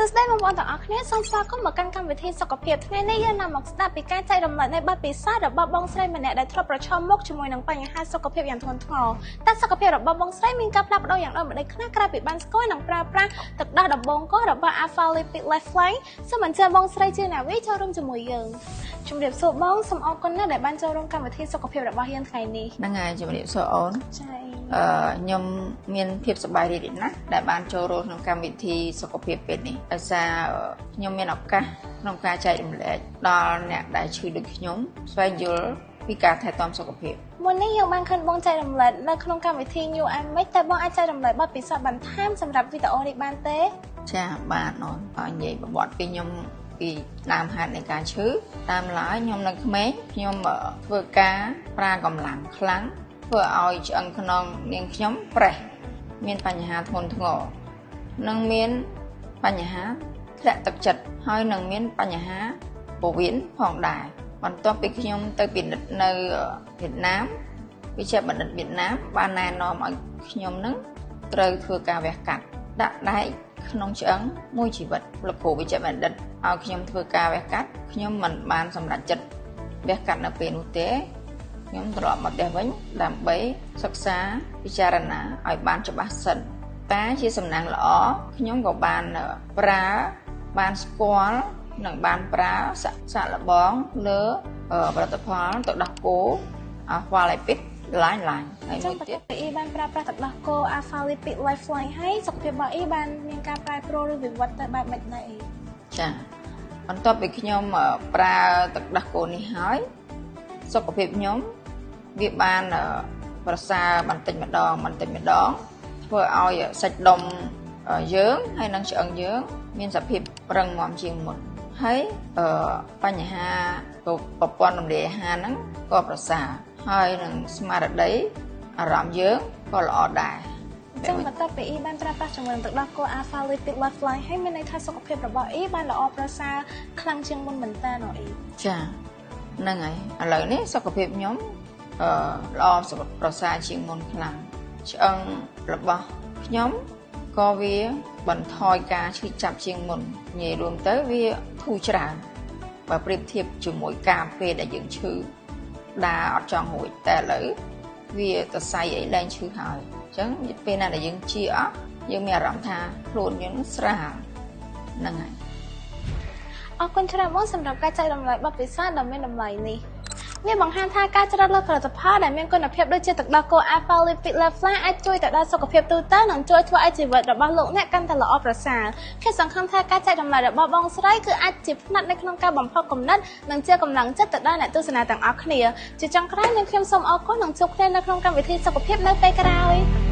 សួស្តីបងប្អូនទាំងអស់គ្នាសូមស្វាគមន៍មកកាន់កម្មវិធីសុខភាពថ្ងៃនេះយើងនាំមកស្ដាប់ពីការចែករំលែកនៃបទពិសោធន៍របស់បងស្រីម្នាក់ដែលធ្លាប់ប្រឈមមុខជាមួយនឹងបញ្ហាសុខភាពយ៉ាងធ្ងន់ធ្ងរតែសុខភាពរបស់បងស្រីមានការផ្លាស់ប្ដូរយ៉ាងដូចម្តេចខ្លះក្រោយពីបានស្គាល់និងប្រើប្រាស់ទឹកដោះដំបូងករបស់ Alpha Lipid Lifeline សូមអញ្ជើញបងស្រីជាអ្នកវិចូលរួមជាមួយយើងជំរាបសួរបងសូមអរគុណណាស់ដែលបានចូលរួមកម្មវិធីសុខភាពរបស់យើងថ្ងៃនេះហ្នឹងហើយជំរាបសួរអូនចា៎ខ្ញុំមានភាពសប្បាយរីករាយណាស់ដែលបានចូលរួមក្នុងកម្មវិធីសុខភាពពេលនេះដោយសារខ្ញុំមានឱកាសក្នុងការចែករំលែកដល់អ្នកដែលឈឺដូចខ្ញុំស្វែងយល់ពីការថែទាំសុខភាពមុននេះយើងបានឃើញបងចែករំលែកនៅក្នុងកម្មវិធី New Image តែបងអាចចែករំលែកបទពិសោធន៍បន្ថែមសម្រាប់វីដេអូនេះបានទេចាបានអូននិយាយប្រវត្តិពីខ្ញុំពីដើមហេតុនៃការឈឺតាមឡើយខ្ញុំនៅក្មេងខ្ញុំធ្វើការប្រើកម្លាំងខ្លាំងធ្វើឲ្យឆ្អឹងខ្នងនាងខ្ញុំប្រេះមានបញ្ហាធ្ងន់ធ្ងរនិងមានបញ្ហាធ្លាក់ទឹកចិត្តហើយនឹងមានបញ្ហាពោះវៀនផងដែរបន្ទាប់ពីខ្ញុំទៅពិនិត្យនៅវៀតណាមវិជ្ជាបណ្ឌិតវៀតណាមបានណែនាំឲ្យខ្ញុំនឹងត្រូវធ្វើការវះកាត់ដាក់ដែកក្នុងឆ្អឹងមួយជីវិតលោកគ្រូវិជ្ជាបណ្ឌិតឲ្យខ្ញុំធ្វើការវះកាត់ខ្ញុំមិនបានសម្រេចចិត្តវះកាត់នៅពេលនោះទេខ្ញុំត្រឡប់មកផ្ទះវិញដើម្បីសិក្សាពិចារណាឲ្យបានច្បាស់សិនតែជាសំណាងល្អខ្ញុំក៏បានប្រើបានស្គាល់និងបានប្រើសាក់លបងលើផលិតផលទឹកដោះគោ Alpha Lipid Lifeline ហើយមួយទៀតអ៊ីបានប្រើប្រាស់ទឹកដោះគោ Alpha Lipid Lifeline ហើយសុខភាពរបស់អ៊ីបានមានការប្រែប្រួលឬវិវត្តទៅបែបម៉េចដែរអ៊ីចាបន្ទាប់ពីខ្ញុំប្រើទឹកដោះគោនេះហើយសុខភាពខ្ញុំវាបានប្រសើរបន្តិចម្ដងធ្វើឲ្យសាច់ដុំយើងហើយនិងឆ្អឹងយើងមានសភាពរឹងមាំជាងមុនហើយបញ្ហាប្រព័ន្ធរំលាយអាហារហ្នឹងក៏ប្រសើរហើយនឹងស្មារតីអារម្មណ៍យើងក៏ល្អដែរចឹងបន្ទាប់ពីអ៊ីបានប្រើប្រាស់ជាមួយនឹងទឹកដោះគោ Alpha Lipid Lifeline ហើយមានន័យថាសុខភាពរបស់អ៊ីបានល្អប្រសើរខ្លាំងជាងមុនមែនតើអ៊ីចាហ្នឹងហើយឥឡូវនេះសុខភាពខ្ញុំល្អប្រសើរជាងមុនខ្លាំងឆ្អឹងរបស់ខ្ញុំក៏វាបន្ថយការឈឺចាប់ជាងមុននិយាយរួមទៅវាធូរច្រើនបើប្រៀបធៀបជាមួយការពេលដែលយើងឈឺដើរអត់ចង់រួចតែឥឡូវវាសរសៃអីលែងឈឺហើយអញ្ចឹងពេលណាដែលយើងជាអស់យើងមានអារម្មណ៍ថាខ្លួនយើងស្រាលហ្នឹងហើយអរគុណច្រើនបងសម្រាប់ការចែករំលែកបទពិសោធន៍ដ៏មានតម្លៃនេះវាបង្ហាញថាការជ្រើសរើសផលិតផលដែលមានគុណភាពដូចជាទឹកដោះគោ Alpha Lipid Lifeline អាចជួយទៅដល់សុខភាពទូទៅនិងជួយធ្វើឲ្យជីវិតរបស់លោកអ្នកកាន់តែល្អប្រសើរខ្ញុំសង្ឃឹមថាការចែករំលែករបស់បងស្រីគឺអាចជាផ្នែកនៅក្នុងការបំផុសគំនិតនិងជាកម្លាំងចិត្តទៅដល់អ្នកទស្សនាទាំងអស់គ្នាជាចុងក្រោយខ្ញុំសូមអរគុណនិងជួបគ្នានៅក្នុងកម្មវិធីសុខភាពនៅពេលក្រោយ